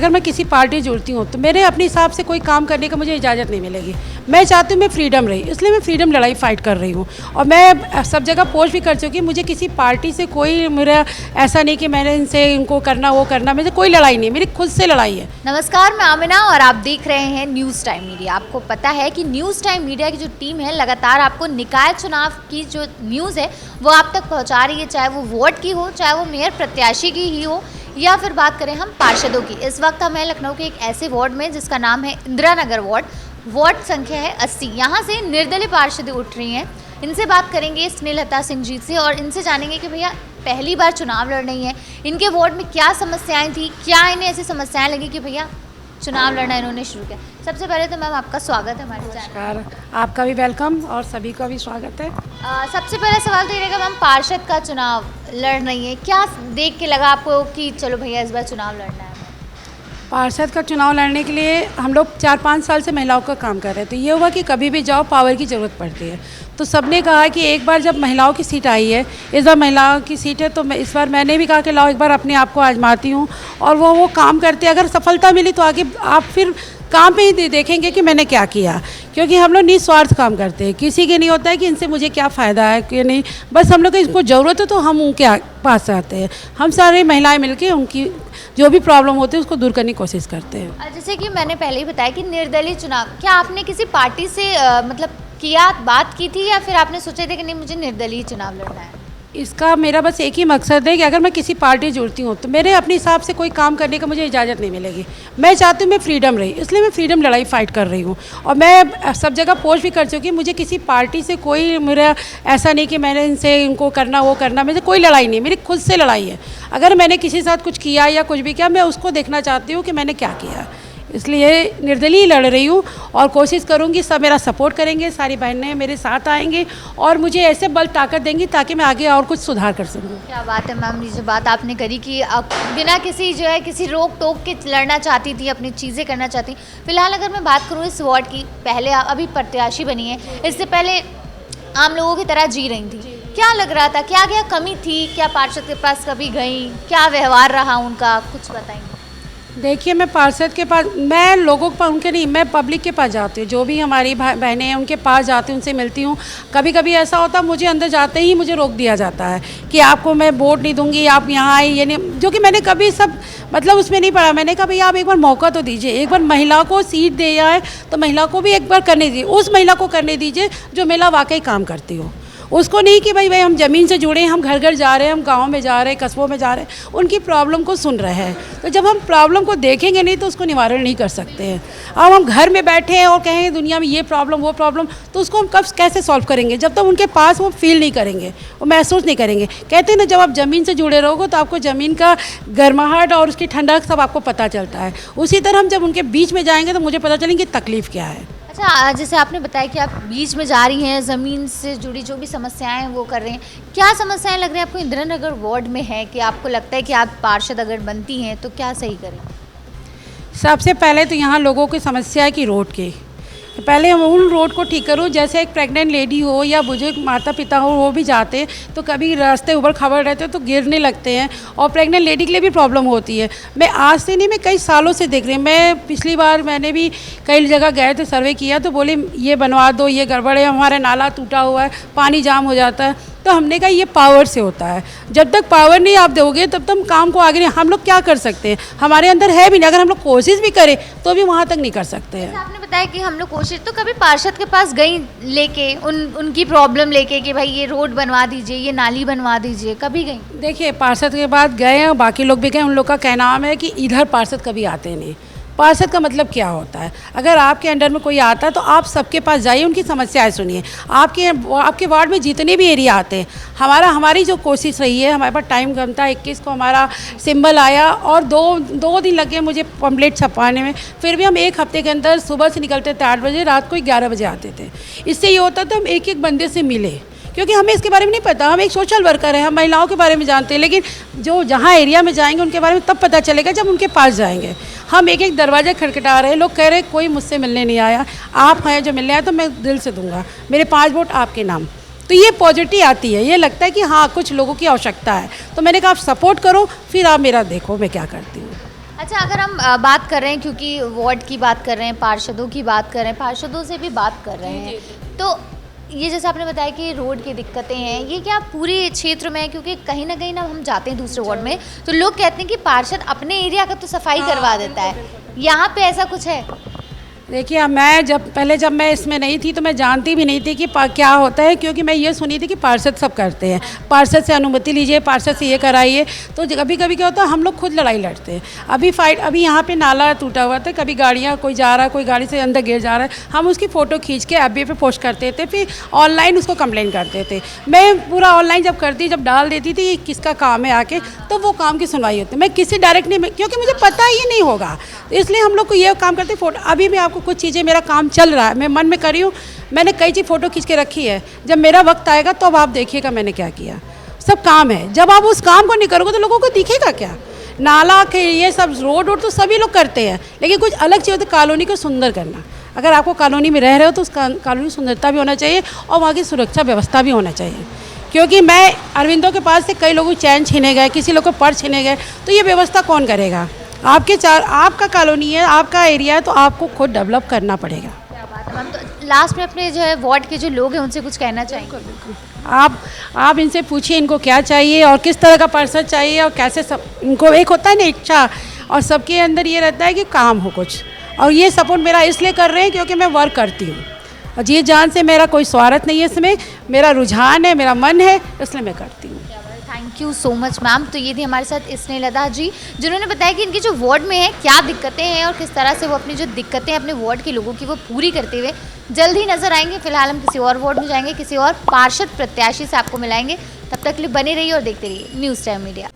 अगर मैं किसी पार्टी जुड़ती हूँ तो मेरे अपने हिसाब से कोई काम करने का मुझे इजाज़त नहीं मिलेगी। मैं चाहती हूँ मैं फ्रीडम रही, इसलिए मैं फ्रीडम लड़ाई फ़ाइट कर रही हूँ। और मैं सब जगह पोस्ट भी कर चुकी हूँ। मुझे किसी पार्टी से कोई मेरा ऐसा नहीं कि मैंने इनसे इनको करना वो करना, मुझे कोई लड़ाई नहीं, मेरी खुद से लड़ाई है। नमस्कार, मैं आमिना और आप देख रहे हैं न्यूज़ टाइम मीडिया। आपको पता है कि न्यूज़ टाइम मीडिया की जो टीम है लगातार आपको निकाय चुनाव की जो न्यूज़ है वो आप तक पहुंचा रही है, चाहे वो वोट की हो, चाहे वो मेयर प्रत्याशी की ही हो, या फिर बात करें हम पार्षदों की। इस वक्त हम हैं लखनऊ के एक ऐसे वार्ड में जिसका नाम है इंदिरा नगर वार्ड संख्या है 80। यहाँ से निर्दलीय पार्षदें उठ रही हैं। इनसे बात करेंगे स्नेहलता सिंह जी से और इनसे जानेंगे कि भैया पहली बार चुनाव लड़ रही हैं, इनके वार्ड में क्या समस्याएं थी, क्या इन्हें ऐसी समस्याएं लगी कि भैया चुनाव लड़ना इन्होंने शुरू किया। सबसे पहले तो मैम आपका स्वागत है हमारे चैनल। आपका भी वेलकम और सभी का भी स्वागत है। सबसे पहला सवाल तो ये रहेगा मैम, पार्षद का चुनाव लड़ रही है, क्या देख के लगा आपको कि चलो भैया इस बार चुनाव लड़ना है? पार्षद का चुनाव लड़ने के लिए हम लोग 4-5 साल से महिलाओं का काम कर रहे हैं। तो ये हुआ कि कभी भी जाओ पावर की ज़रूरत पड़ती है। तो सबने कहा कि एक बार जब महिलाओं की सीट आई है, इस बार महिलाओं की सीट है, तो इस बार मैंने भी कहा कि लाओ एक बार अपने आप को आजमाती हूँ। और वो काम करते, अगर सफलता मिली तो आगे आप फिर काम पे ही देखेंगे कि मैंने क्या किया। क्योंकि हम लोग निस्वार्थ काम करते हैं, किसी के नहीं होता है कि इनसे मुझे क्या फ़ायदा है कि नहीं, बस हम लोग को इनको ज़रूरत है तो हम उनके पास आते हैं। हम सारी महिलाएं मिलके उनकी जो भी प्रॉब्लम होती है उसको दूर करने की कोशिश करते हैं। जैसे कि मैंने पहले ही बताया कि निर्दलीय चुनाव, क्या आपने किसी पार्टी से मतलब किया, बात की थी, या फिर आपने सोचे थे कि नहीं मुझे निर्दलीय चुनाव लड़ना है? इसका मेरा बस एक ही मकसद है कि अगर मैं किसी पार्टी जुड़ती हूँ तो मेरे अपने हिसाब से कोई काम करने का मुझे इजाज़त नहीं मिलेगी। मैं चाहती हूँ मैं फ्रीडम रही, इसलिए मैं फ्रीडम लड़ाई फ़ाइट कर रही हूँ। और मैं सब जगह पोस्ट भी कर चुकी हूँ। मुझे किसी पार्टी से कोई मेरा ऐसा नहीं कि मैंने इनसे इनको करना वो करना, मुझे कोई लड़ाई नहीं, मेरी खुद से लड़ाई है। अगर मैंने किसी के साथ कुछ किया या कुछ भी किया, मैं उसको देखना चाहती हूँ कि मैंने क्या किया। इसलिए निर्दलीय लड़ रही हूँ और कोशिश करूँगी सब मेरा सपोर्ट करेंगे, सारी बहनें मेरे साथ आएंगी और मुझे ऐसे बल ताकत देंगी ताकि मैं आगे और कुछ सुधार कर सकूँ। क्या बात है मैम, ये जो बात आपने करी कि आप बिना किसी जो है किसी रोक टोक के लड़ना चाहती थी, अपनी चीज़ें करना चाहती। फिलहाल अगर मैं बात करूँ इस वार्ड की, पहले अभी प्रत्याशी बनी है, इससे पहले आम लोगों की तरह जी रही थी, क्या लग रहा था, क्या क्या कमी थी, क्या पार्षद के पास कभी गई, क्या व्यवहार रहा उनका, कुछ बताएंगे? देखिए, मैं पार्षद के पास, मैं लोगों के पास उनके नहीं, मैं पब्लिक के पास जाती हूँ। जो भी हमारी बहनें हैं उनके पास जाती हूँ, उनसे मिलती हूँ। कभी कभी ऐसा होता मुझे अंदर जाते ही मुझे रोक दिया जाता है कि आपको मैं वोट नहीं दूंगी, आप यहाँ आए, ये नहीं, जो कि मैंने कभी सब मतलब उसमें नहीं पड़ा। मैंने कहा भैया आप एक बार मौका तो दीजिए, एक बार महिला को सीट दिया है तो महिला को भी एक बार करने दीजिए, उस महिला को करने दीजिए जो महिला वाकई काम करती हो। उसको नहीं कि भाई हम ज़मीन से जुड़े हैं, हम घर घर जा रहे हैं, हम गांव में जा रहे हैं, कस्बों में जा रहे हैं, उनकी प्रॉब्लम को सुन रहे हैं। तो जब हम प्रॉब्लम को देखेंगे नहीं तो उसको निवारण नहीं कर सकते हैं। अब हम घर में बैठे हैं और कहेंगे दुनिया में ये प्रॉब्लम वो प्रॉब्लम, तो उसको हम कब कैसे सॉल्व करेंगे जब तक उनके पास वो फील नहीं करेंगे, वो महसूस नहीं करेंगे। कहते हैं ना, जब आप ज़मीन से जुड़े रहोगे तो आपको ज़मीन का गर्माहट और उसकी ठंडक सब आपको पता चलता है। उसी तरह हम जब उनके बीच में जाएंगे तो मुझे पता चलेंगे तकलीफ़ क्या है। अच्छा, जैसे आपने बताया कि आप बीच में जा रही हैं, ज़मीन से जुड़ी जो भी समस्याएं हैं वो कर रहे हैं, क्या समस्याएं लग रही हैं आपको इंदिरा नगर वार्ड में है कि आपको लगता है कि आप पार्षद अगर बनती हैं तो क्या सही करें? सबसे पहले तो यहाँ लोगों की समस्या है कि रोड की, पहले हम उन रोड को ठीक करूँ। जैसे एक प्रेग्नेंट लेडी हो या बुजुर्ग माता पिता हो, वो भी जाते तो कभी रास्ते ऊबड़ खाबड़ रहते तो गिरने लगते हैं और प्रेग्नेंट लेडी के लिए भी प्रॉब्लम होती है। मैं आज से नहीं, मैं कई सालों से देख रही हूँ। मैं पिछली बार मैंने भी कई जगह गए थे, सर्वे किया तो बोले ये बनवा दो, ये गड़बड़ है, हमारा नाला टूटा हुआ है, पानी जाम हो जाता है। तो हमने कहा ये पावर से होता है, जब तक पावर नहीं आप दोगे तब तक हम काम को आगे नहीं, हम लोग क्या कर सकते हैं, हमारे अंदर है भी नहीं। अगर हम लोग कोशिश भी करें तो भी वहाँ तक नहीं कर सकते हैं। आपने बताया कि हम लोग कोशिश, तो कभी पार्षद के पास गई लेके उनकी प्रॉब्लम लेके कि भाई ये रोड बनवा दीजिए, ये नाली बनवा दीजिए, कभी गई? देखिए, पार्षद के बाद गए हैं, बाकी लोग भी गए, उन लोग का कहना है कि इधर पार्षद कभी आते नहीं। पार्षद का मतलब क्या होता है, अगर आपके अंडर में कोई आता है तो आप सबके पास जाइए, उनकी समस्याएं सुनिए। आपके वार्ड में जितने भी एरिया आते हैं, हमारी जो कोशिश रही है, हमारे पास टाइम कम था, 21 को हमारा सिंबल आया और दो दिन लगे मुझे पम्पलेट छपवाने में। फिर भी हम एक हफ्ते के अंदर सुबह से निकलते थे 8 बजे, रात को 11 बजे आते थे। इससे ये होता था हम एक एक बंदे से मिले, क्योंकि हमें इसके बारे में नहीं पता। हम एक सोशल वर्कर हैं, हम महिलाओं के बारे में जानते हैं, लेकिन जो जहाँ एरिया में जाएंगे उनके बारे में तब पता चलेगा जब उनके पास जाएंगे। हम एक एक दरवाज़ा खटखटा रहे हैं, लोग कह रहे हैं कोई मुझसे मिलने नहीं आया, आप हैं जो मिलने आए तो मैं दिल से दूंगा, मेरे 5 वोट आपके नाम। तो ये पॉजिटिव आती है, ये लगता है कि हाँ कुछ लोगों की आवश्यकता है। तो मैंने कहा आप सपोर्ट करो, फिर आप मेरा देखो मैं क्या करती हूँ। अच्छा, अगर हम बात कर रहे हैं, क्योंकि वार्ड की बात कर रहे हैं, पार्षदों की बात कर रहे हैं, पार्षदों से भी बात कर रहे हैं, तो ये जैसे आपने बताया कि रोड की दिक्कतें हैं, ये क्या पूरे क्षेत्र में है? क्योंकि कहीं ना कहीं ना हम जाते हैं दूसरे वार्ड में तो लोग कहते हैं कि पार्षद अपने एरिया का तो सफाई करवा देता है, यहाँ पे ऐसा कुछ है? देखिए, मैं जब मैं इसमें नहीं थी तो मैं जानती भी नहीं थी कि क्या होता है, क्योंकि मैं ये सुनी थी कि पार्षद सब करते हैं, पार्षद से अनुमति लीजिए, पार्षद से ये कराइए। तो कभी कभी क्या होता है, हम लोग खुद लड़ाई लड़ते हैं। अभी यहाँ पे नाला टूटा हुआ था, कभी गाड़ियाँ कोई जा रहा है, कोई गाड़ी से अंदर गिर जा रहा है, हम उसकी फ़ोटो खींच के FB पे पोस्ट करते थे, फिर ऑनलाइन उसको कंप्लेन करते थे। मैं पूरा ऑनलाइन जब डाल देती थी किसका काम है आके, तो वो काम की सुनवाई होती। मैं किसी डायरेक्ट नहीं, क्योंकि मुझे पता ही नहीं होगा, इसलिए हम लोग को ये काम करते फोटो। अभी भी आपको कुछ चीज़ें, मेरा काम चल रहा है, मैं मन में करी हूँ, मैंने कई चीज़ फ़ोटो खींच के रखी है। जब मेरा वक्त आएगा तो अब आप देखिएगा मैंने क्या किया। सब काम है, जब आप उस काम को नहीं करोगे तो लोगों को दिखेगा क्या? नाला के ये सब रोड तो सभी लोग करते हैं, लेकिन कुछ अलग चीज़ होती है कॉलोनी को सुंदर करना। अगर आपको कॉलोनी में रह रहे हो तो उस कॉलोनी की सुंदरता भी होना चाहिए और वहाँ की सुरक्षा व्यवस्था भी होना चाहिए। क्योंकि मैं अरविंदों के पास से कई लोगों को चैन छीने गए, किसी लोग को पर्स छीने गए, तो ये व्यवस्था कौन करेगा? आपका कॉलोनी है, आपका एरिया है, तो आपको खुद डेवलप करना पड़ेगा। क्या बात है मैम। तो लास्ट में अपने जो है वार्ड के जो लोग हैं उनसे कुछ कहना चाहेंगे? आप इनसे पूछिए इनको क्या चाहिए और किस तरह का पार्षद चाहिए और कैसे। सब इनको एक होता है ना इच्छा, और सबके अंदर ये रहता है कि काम हो कुछ। और ये सपोर्ट मेरा इसलिए कर रहे हैं क्योंकि मैं वर्क करती हूँ, और जी जान से मेरा कोई स्वार्थ नहीं है इसमें, मेरा रुझान है, मेरा मन है, इसलिए मैं करती हूँ। Thank you so much ma'am. तो ये थी हमारे साथ स्नेहलता जी, जिन्होंने बताया कि इनकी जो वार्ड में है क्या दिक्कतें हैं और किस तरह से वो अपनी जो दिक्कतें अपने वार्ड के लोगों की वो पूरी करते हुए जल्द ही नजर आएंगे। फिलहाल हम किसी और वार्ड में जाएंगे, किसी और पार्षद प्रत्याशी से आपको मिलाएंगे। तब तक के लिए बने रहिए और देखते रहिए न्यूज़ टाइम मीडिया।